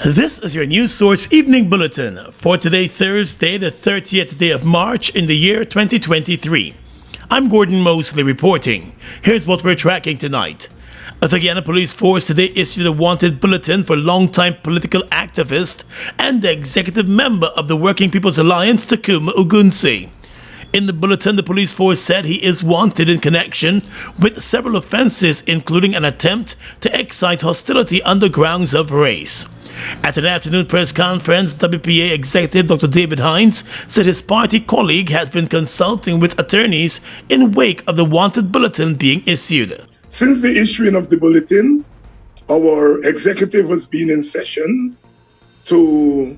This is your News Source Evening Bulletin for today, Thursday, the 30th day of March in the year 2023. I'm Gordon Mosley reporting. Here's what we're tracking tonight. The Guyana Police Force today issued a wanted bulletin for longtime political activist and the executive member of the Working People's Alliance, Takuma Ogunsi. In the bulletin, the police force said he is wanted in connection with several offenses, including an attempt to excite hostility on the grounds of race. At an afternoon press conference, WPA executive Dr. David Hines said his party colleague has been consulting with attorneys in wake of the wanted bulletin being issued. Since the issuing of the bulletin, our executive has been in session to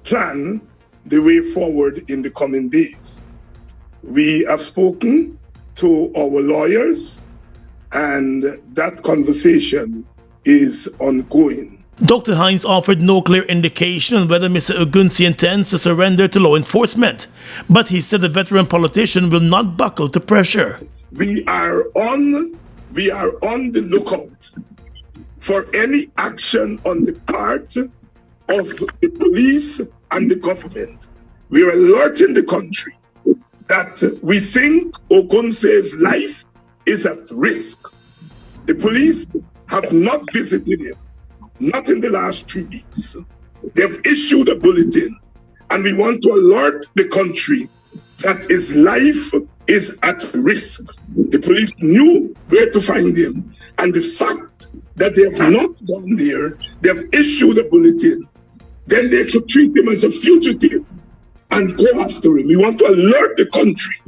plan the way forward in the coming days. We have spoken to our lawyers, and that conversation is ongoing. Dr. Hines offered no clear indication on whether Mr. Ogunsi intends to surrender to law enforcement, but he said the veteran politician will not buckle to pressure. We are on the lookout for any action on the part of the police and the government. We are alerting the country that we think Ogunsi's life is at risk. The police have not visited him. Not in the last 2 weeks. They've issued a bulletin, and we want to alert the country that his life is at risk. The police knew where to find him, and the fact that they have not gone there, they have issued a bulletin, then they could treat him as a fugitive and go after him. We want to alert the country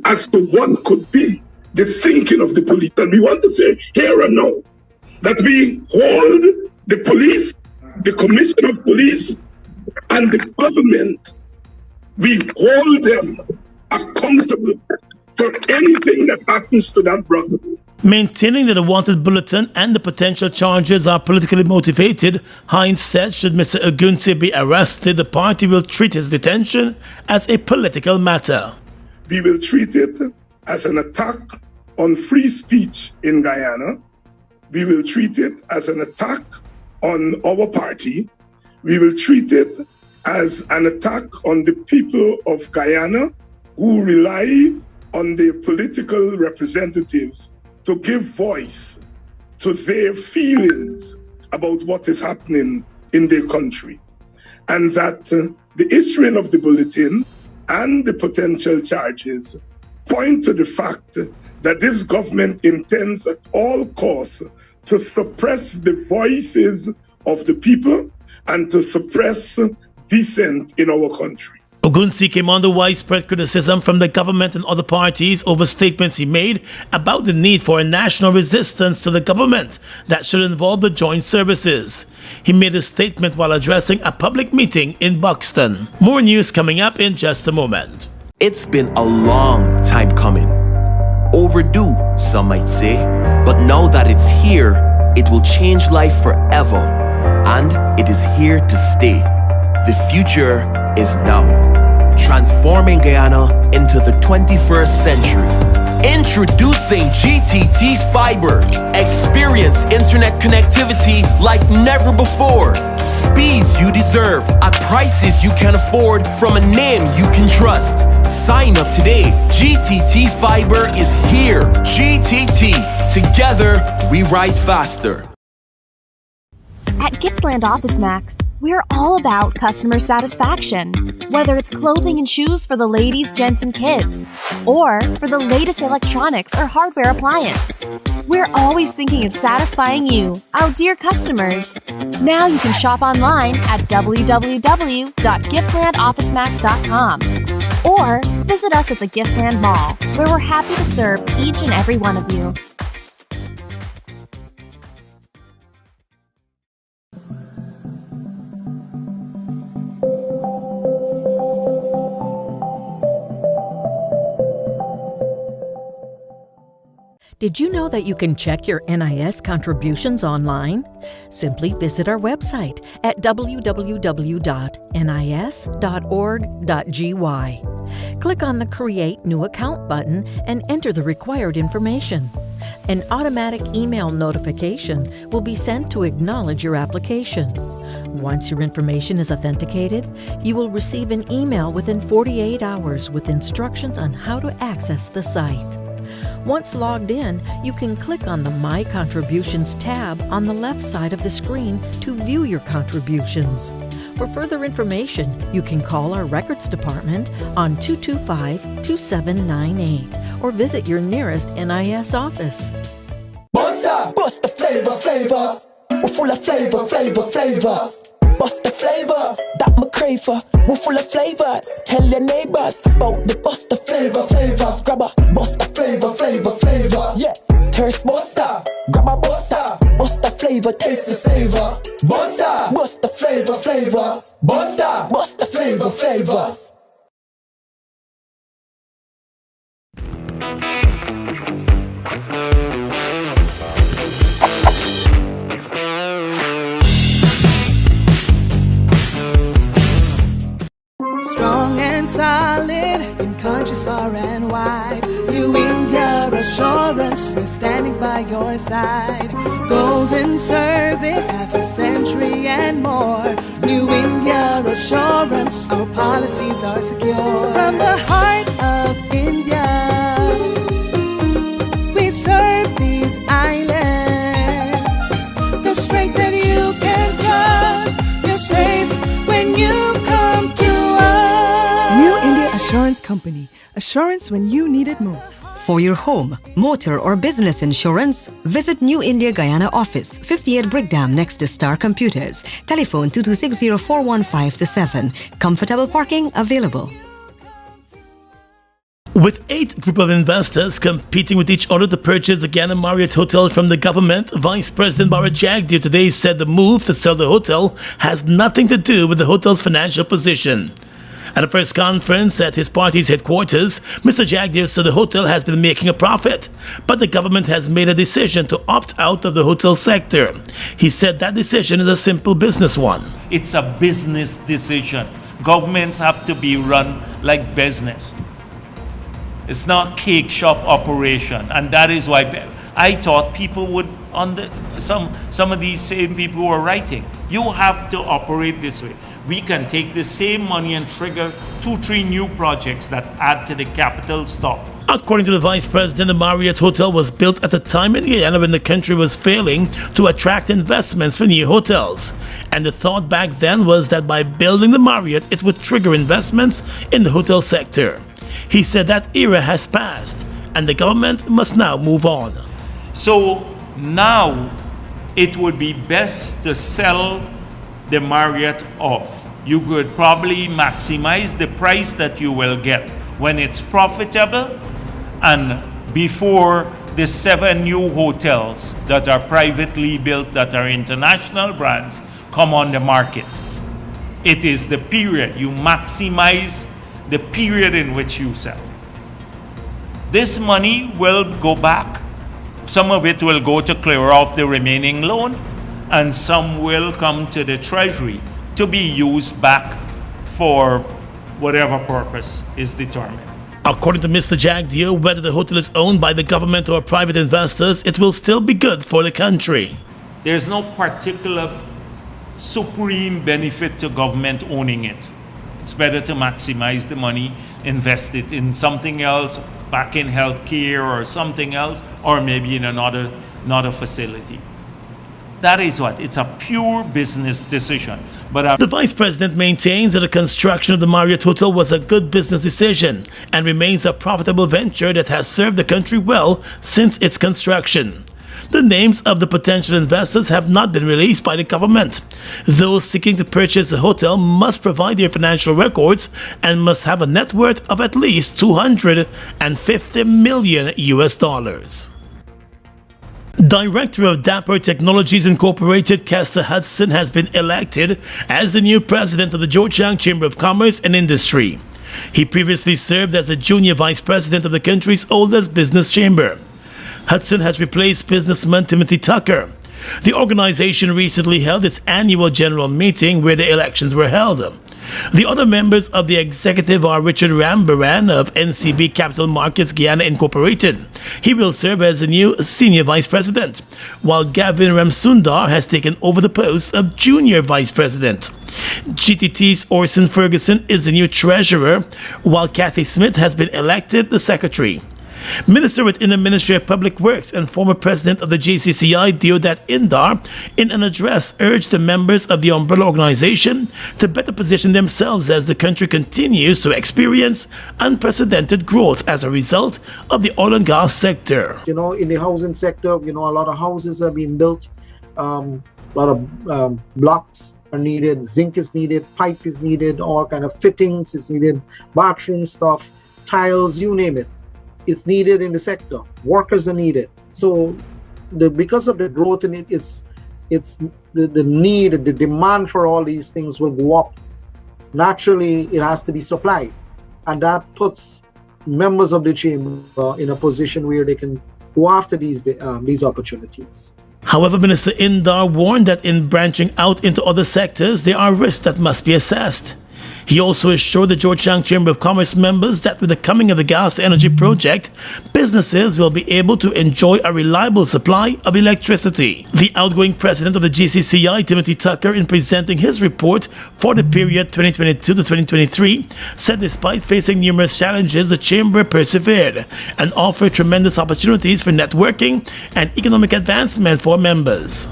as to what could be the thinking of the police. And we want to say here and now that we hold the police, the commissioner of police, and the government, we hold them accountable for anything that happens to that brother. Maintaining that the wanted bulletin and the potential charges are politically motivated, Hines said should Mr. Ogunsi be arrested, the party will treat his detention as a political matter. We will treat it as an attack on free speech in Guyana. We will treat it as an attack on our party. We will treat it as an attack on the people of Guyana who rely on their political representatives to give voice to their feelings about what is happening in their country. And that the issuing of the bulletin and the potential charges point to the fact that this government intends at all costs to suppress the voices of the people and to suppress dissent in our country. Ogunsi came under widespread criticism from the government and other parties over statements he made about the need for a national resistance to the government that should involve the joint services. He made a statement while addressing a public meeting in Buxton. More news coming up in just a moment. It's been a long time coming. Overdue, some might say. But now that it's here, it will change life forever. And it is here to stay. The future is now. Transforming Guyana into the 21st century. Introducing GTT Fiber. Experience internet connectivity like never before. Speeds you deserve at prices you can afford from a name you can trust. Sign up today. GTT Fiber is here. GTT. Together, we rise faster. At Giftland Office Max, we're all about customer satisfaction. Whether it's clothing and shoes for the ladies, gents, and kids, or for the latest electronics or hardware appliance, we're always thinking of satisfying you, our dear customers. Now you can shop online at www.giftlandofficemax.com or visit us at the Giftland Mall, where we're happy to serve each and every one of you. Did you know that you can check your NIS contributions online? Simply visit our website at www.nis.org.gy. Click on the Create New Account button and enter the required information. An automatic email notification will be sent to acknowledge your application. Once your information is authenticated, you will receive an email within 48 hours with instructions on how to access the site. Once logged in, you can click on the My Contributions tab on the left side of the screen to view your contributions. For further information, you can call our records department on 225-2798 or visit your nearest NIS office. Bust the flavors. We're full of flavors. Bust the flavors that me crave for. We're full of flavors. Tell your neighbors about the bust the flavors. Grab a bust the flavors. Yeah, thirst buster. Grab a buster. Bust the flavor, taste the savor. Bust the flavors. Bust the flavors. Strong and solid in countries far and wide. New India Assurance, we're standing by your side. Golden service, half a century and more. New India Assurance, our policies are secure. From the heart of India, we serve these islands. The strength that you can trust, you're safe when you come to New India Assurance Company. Assurance when you need it most. For your home, motor or business insurance, visit New India Guyana office, 58 Brickdam next to Star Computers. Telephone 2260-415-7. Comfortable parking available. With 8 group of investors competing with each other to purchase the Guyana Marriott Hotel from the government, Vice President Bharat Jagdeo today said the move to sell the hotel has nothing to do with the hotel's financial position. At a press conference at his party's headquarters, Mr. Jagdeo said the hotel has been making a profit, but the government has made a decision to opt out of the hotel sector. He said that decision is a simple business one. It's a business decision. Governments have to be run like business. It's not cake shop operation, and that is why I thought people would, some of these same people who are writing, you have to operate this way. We can take the same money and trigger 2-3 new projects that add to the capital stock. According to the Vice President, the Marriott Hotel was built at a time in Guyana when the country was failing to attract investments for new hotels. And the thought back then was that by building the Marriott, it would trigger investments in the hotel sector. He said that era has passed and the government must now move on. So now it would be best to sell the Marriott off. You could probably maximize the price that you will get when it's profitable and before the 7 new hotels that are privately built, that are international brands, come on the market. It is the period. You maximize the period in which you sell. This money will go back. Some of it will go to clear off the remaining loan, and some will come to the Treasury to be used back for whatever purpose is determined. According to Mr. Jagdeo, whether the hotel is owned by the government or private investors, it will still be good for the country. There's no particular supreme benefit to government owning it. It's better to maximize the money, invest it in something else, back in healthcare or something else, or maybe in another facility. That is what, it's a pure business decision. But the Vice President maintains that the construction of the Marriott Hotel was a good business decision and remains a profitable venture that has served the country well since its construction. The names of the potential investors have not been released by the government. Those seeking to purchase the hotel must provide their financial records and must have a net worth of at least $250 million. Director of Dapper Technologies Incorporated, Castor Hudson, has been elected as the new president of the Georgetown Chamber of Commerce and Industry. He previously served as the junior vice president of the country's oldest business chamber. Hudson has replaced businessman Timothy Tucker. The organization recently held its annual general meeting where the elections were held. The other members of the executive are Richard Rambaran of NCB Capital Markets Guyana Incorporated. He will serve as the new Senior Vice President, while Gavin Ramsundar has taken over the post of Junior Vice President. GTT's Orson Ferguson is the new Treasurer, while Kathy Smith has been elected the Secretary. Minister within the Ministry of Public Works and former president of the GCCI, Deodat Indar, in an address urged the members of the umbrella organization to better position themselves as the country continues to experience unprecedented growth as a result of the oil and gas sector. In the housing sector, a lot of houses are being built, a lot of blocks are needed, zinc is needed, pipe is needed, all kind of fittings is needed, bathroom stuff, tiles, you name it. It's needed in the sector. Workers are needed. So because of the growth in it, it's the need, the demand for all these things will go up. Naturally, it has to be supplied. And that puts members of the chamber in a position where they can go after these opportunities. However, Minister Indar warned that in branching out into other sectors, there are risks that must be assessed. He also assured the Georgetown Chamber of Commerce members that with the coming of the gas to energy project, businesses will be able to enjoy a reliable supply of electricity. The outgoing president of the GCCI, Timothy Tucker, in presenting his report for the period 2022 to 2023, said despite facing numerous challenges, the chamber persevered and offered tremendous opportunities for networking and economic advancement for members.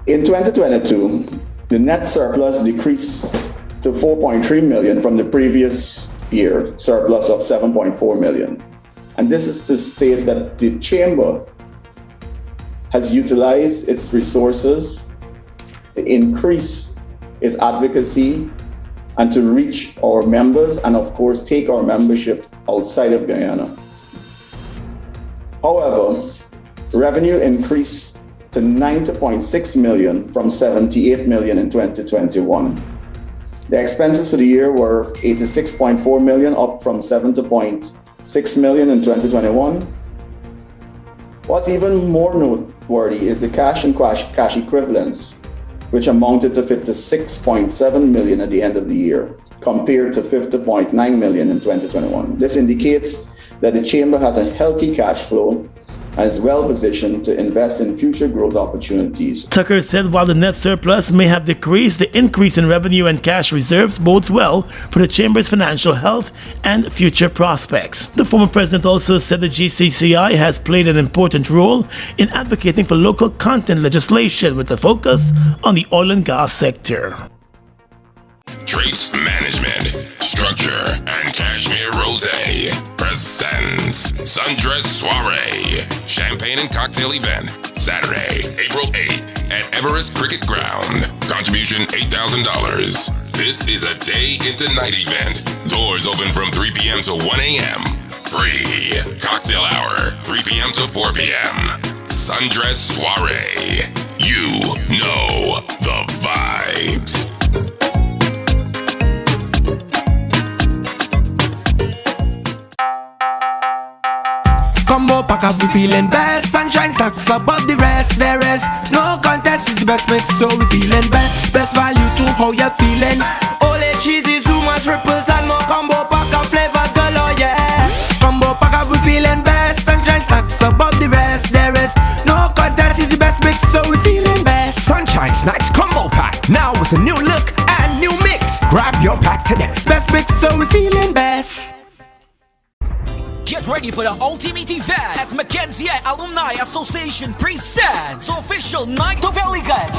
In 2022, the net surplus decreased to 4.3 million from the previous year surplus of 7.4 million. And this is to state that the chamber has utilized its resources to increase its advocacy and to reach our members and of course take our membership outside of Guyana. However, revenue increased to 90.6 million from 78 million in 2021. The expenses for the year were 86.4 million, up from 70.6 million in 2021. What's even more noteworthy is the cash and cash equivalents, which amounted to 56.7 million at the end of the year, compared to 50.9 million in 2021. This indicates that the chamber has a healthy cash flow and is well positioned to invest in future growth opportunities. Tucker said while the net surplus may have decreased, the increase in revenue and cash reserves bodes well for the chamber's financial health and future prospects. The former president also said the GCCI has played an important role in advocating for local content legislation with a focus on the oil and gas sector. Trace Management, Structure, and Cashmere Rosé presents Sundress Soiree, Champagne and Cocktail Event, Saturday, April 8th at Everest Cricket Ground. Contribution $8,000. This is a day into night event. Doors open from 3 p.m. to 1 a.m. Free. Cocktail hour, 3 p.m. to 4 p.m. Sundress Soiree. You know the vibes. Combo pack up, we feeling best. Sunshine stacks above the rest. There is no contest, is the best mix, so we feeling best. Best value to how you feeling. Ole cheesy, too much ripples and more combo pack of flavors galore, yeah. Combo pack up, we feeling best. Sunshine stacks above the rest. There is no contest, is the best mix, so we feeling best. Sunshine Snacks Combo Pack, now with a new look and new mix. Grab your pack today. Best mix, so we feeling best. Get ready for the ultimate event as Mackenzie Alumni Association presents official Night of Elegance.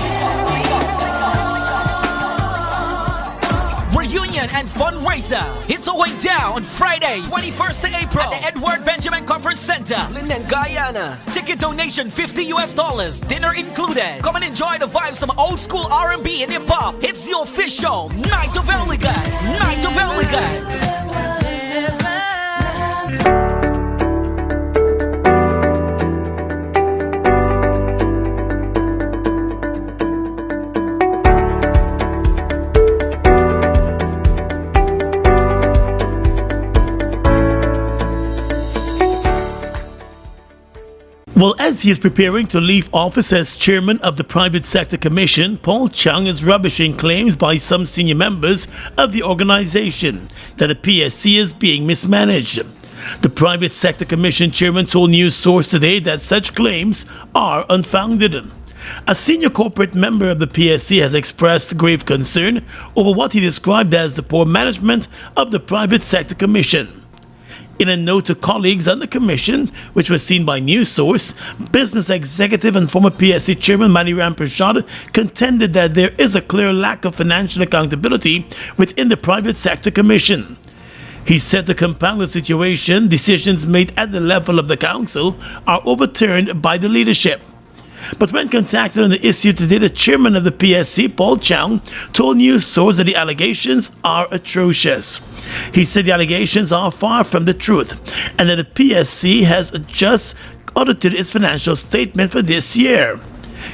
Reunion and fundraiser. It's going down on Friday, 21st of April at the Edward Benjamin Conference Center, Linden, Guyana. Ticket donation $50. Dinner included. Come and enjoy the vibes from old school R&B and hip hop. It's the official Night of Elegance. Night of Elegance. Well, as he is preparing to leave office as chairman of the Private Sector Commission, Paul Chung is rubbishing claims by some senior members of the organization that the PSC is being mismanaged. The Private Sector Commission chairman told News Source today that such claims are unfounded. A senior corporate member of the PSC has expressed grave concern over what he described as the poor management of the Private Sector Commission. In a note to colleagues on the commission, which was seen by News Source, business executive and former PSC chairman Maniram Prashad contended that there is a clear lack of financial accountability within the Private Sector Commission. He said to compound the situation, decisions made at the level of the council are overturned by the leadership. But when contacted on the issue today, the chairman of the PSC, Paul Chung, told News Source that the allegations are atrocious. He said the allegations are far from the truth and that the PSC has just audited its financial statement for this year.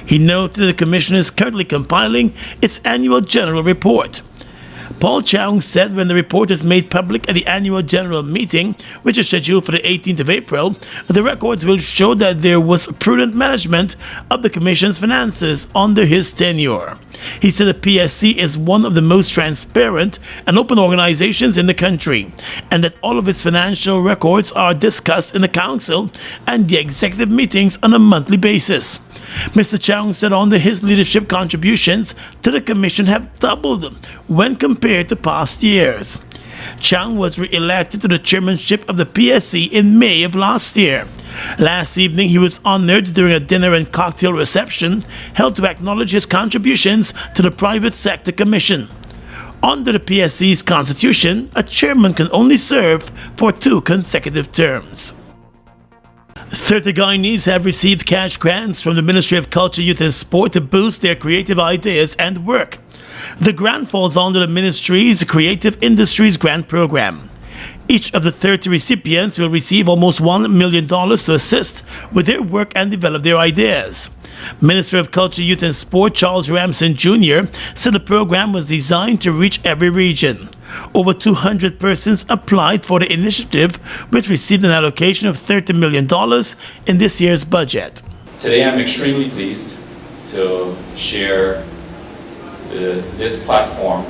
He noted that the commission is currently compiling its annual general report. Paul Chung said when the report is made public at the annual general meeting, which is scheduled for the 18th of April, the records will show that there was prudent management of the Commission's finances under his tenure. He said the PSC is one of the most transparent and open organizations in the country, and that all of its financial records are discussed in the Council and the executive meetings on a monthly basis. Mr. Chung said under his leadership, contributions to the Commission have doubled when compared to past years. Chung was re-elected to the chairmanship of the PSC in May of last year. Last evening, he was honored during a dinner and cocktail reception held to acknowledge his contributions to the Private Sector Commission. Under the PSC's constitution, a chairman can only serve for 2 consecutive terms. 30 Guyanese have received cash grants from the Ministry of Culture, Youth and Sport to boost their creative ideas and work. The grant falls under the ministry's Creative Industries Grant Program. Each of the 30 recipients will receive almost $1 million to assist with their work and develop their ideas. Minister of Culture, Youth and Sport Charles Ramson Jr. said the program was designed to reach every region. Over 200 persons applied for the initiative, which received an allocation of $30 million in this year's budget. Today I'm extremely pleased to share this platform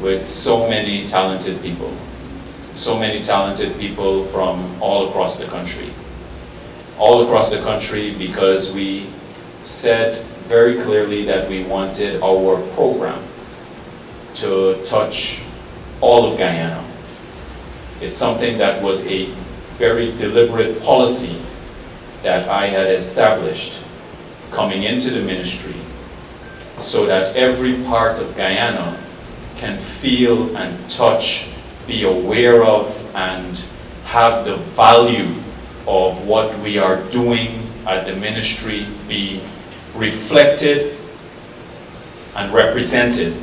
with so many talented people. So many talented people from all across the country. All across the country because we said very clearly that we wanted our program to touch all of Guyana. It's something that was a very deliberate policy that I had established coming into the ministry so that every part of Guyana can feel and touch, be aware of, and have the value of what we are doing at the ministry be reflected and represented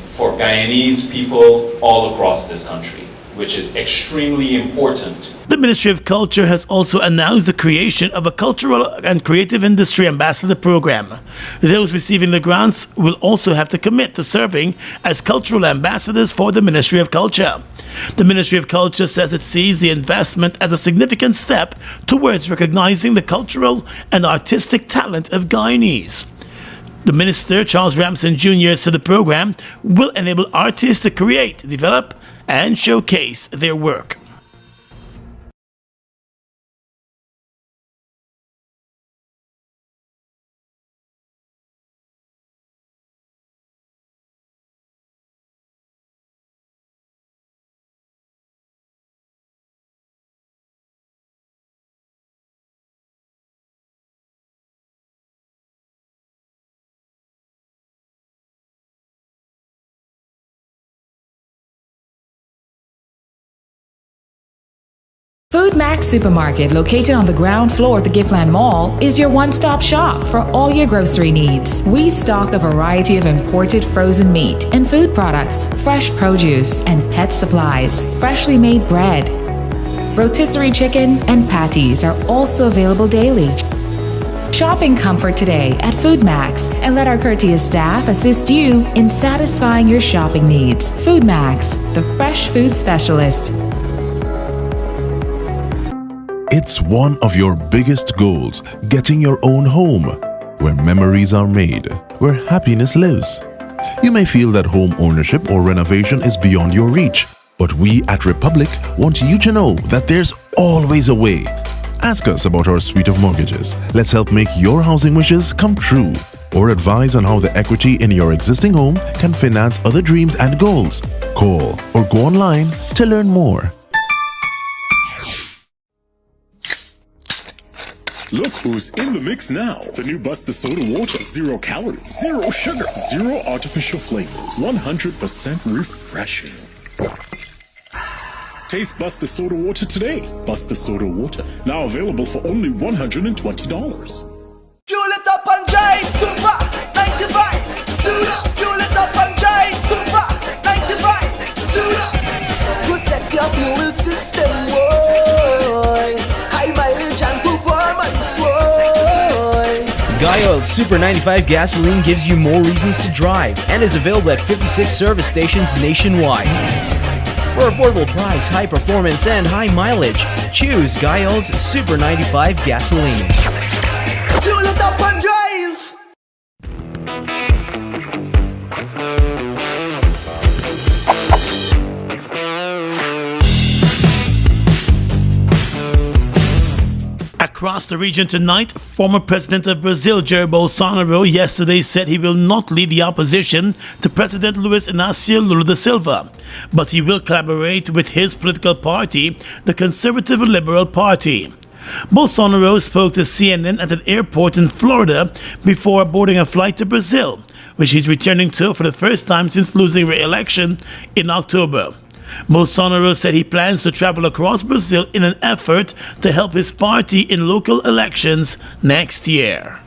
for Guyanese people all across this country, which is extremely important. The Ministry of Culture has also announced the creation of a Cultural and Creative Industry Ambassador Program. Those receiving the grants will also have to commit to serving as cultural ambassadors for the Ministry of Culture. The Ministry of Culture says it sees the investment as a significant step towards recognizing the cultural and artistic talent of Guyanese. The Minister, Charles Ramson Jr., said the program will enable artists to create, develop, and showcase their work. Food Max Supermarket, located on the ground floor at the Giftland Mall, is your one-stop shop for all your grocery needs. We stock a variety of imported frozen meat and food products, fresh produce, and pet supplies, freshly made bread. Rotisserie chicken and patties are also available daily. Shop in comfort today at Food Max and let our courteous staff assist you in satisfying your shopping needs. Food Max, the fresh food specialist. It's one of your biggest goals, getting your own home, where memories are made, where happiness lives. You may feel that home ownership or renovation is beyond your reach, but we at Republic want you to know that there's always a way. Ask us about our suite of mortgages. Let's help make your housing wishes come true. Or advise on how the equity in your existing home can finance other dreams and goals. Call or go online to learn more. Look who's in the mix now. The new Buster Soda Water. 0 calories, 0 sugar, 0 artificial flavors. 100% refreshing. Taste Buster Soda Water today. Buster Soda Water. Now available for only $120. Fuel it up and drive, Super 95. Tune up. Fuel it up and drive, Super 95. Tune up. Protect your fuel system, boy. High mileage and performance, boy. Guy Oil Super 95 gasoline gives you more reasons to drive and is available at 56 service stations nationwide. For affordable price, high performance, and high mileage, choose Guy Oil's Super 95 gasoline. Fuel it up and drive. Across the region tonight, former President of Brazil, Jair Bolsonaro, yesterday said he will not lead the opposition to President Luiz Inácio Lula da Silva, but he will collaborate with his political party, the Conservative Liberal Party. Bolsonaro spoke to CNN at an airport in Florida before boarding a flight to Brazil, which he's returning to for the first time since losing re-election in October. Bolsonaro said he plans to travel across Brazil in an effort to help his party in local elections next year.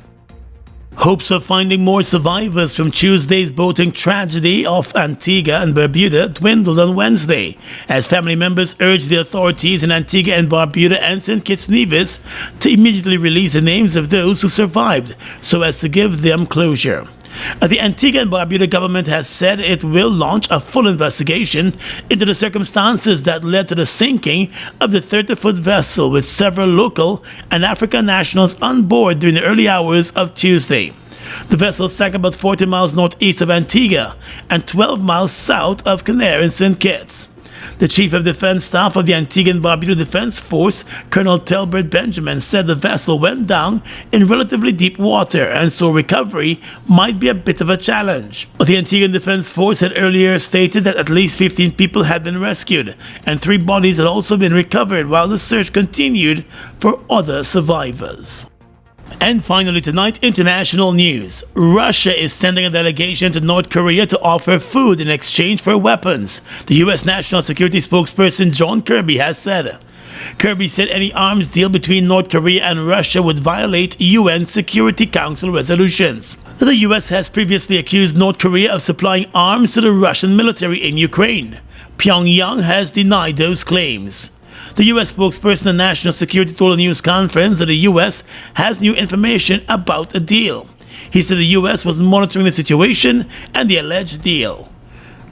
Hopes of finding more survivors from Tuesday's boating tragedy off Antigua and Barbuda dwindled on Wednesday, as family members urged the authorities in Antigua and Barbuda and St. Kitts Nevis to immediately release the names of those who survived, so as to give them closure. The Antigua and Barbuda government has said it will launch a full investigation into the circumstances that led to the sinking of the 30-foot vessel with several local and African nationals on board during the early hours of Tuesday. The vessel sank about 40 miles northeast of Antigua and 12 miles south of Canaire in St. Kitts. The Chief of Defense Staff of the Antigua and Barbuda Defense Force, Colonel Telbert Benjamin, said the vessel went down in relatively deep water and so recovery might be a bit of a challenge. The Antiguan Defense Force had earlier stated that at least 15 people had been rescued and 3 bodies had also been recovered while the search continued for other survivors. And finally tonight, international news. Russia is sending a delegation to North Korea to offer food in exchange for weapons, the U.S. National Security spokesperson John Kirby has said. Kirby said any arms deal between North Korea and Russia would violate UN Security Council resolutions. The U.S. has previously accused North Korea of supplying arms to the Russian military in Ukraine. Pyongyang has denied those claims. The U.S. spokesperson on national security told a news conference that the U.S. has new information about the deal. He said the U.S. was monitoring the situation and the alleged deal.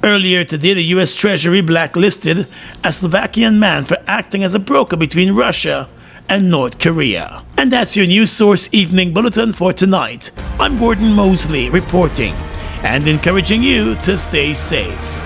Earlier today, the U.S. Treasury blacklisted a Slovakian man for acting as a broker between Russia and North Korea. And that's your News Source Evening Bulletin for tonight. I'm Gordon Mosley reporting and encouraging you to stay safe.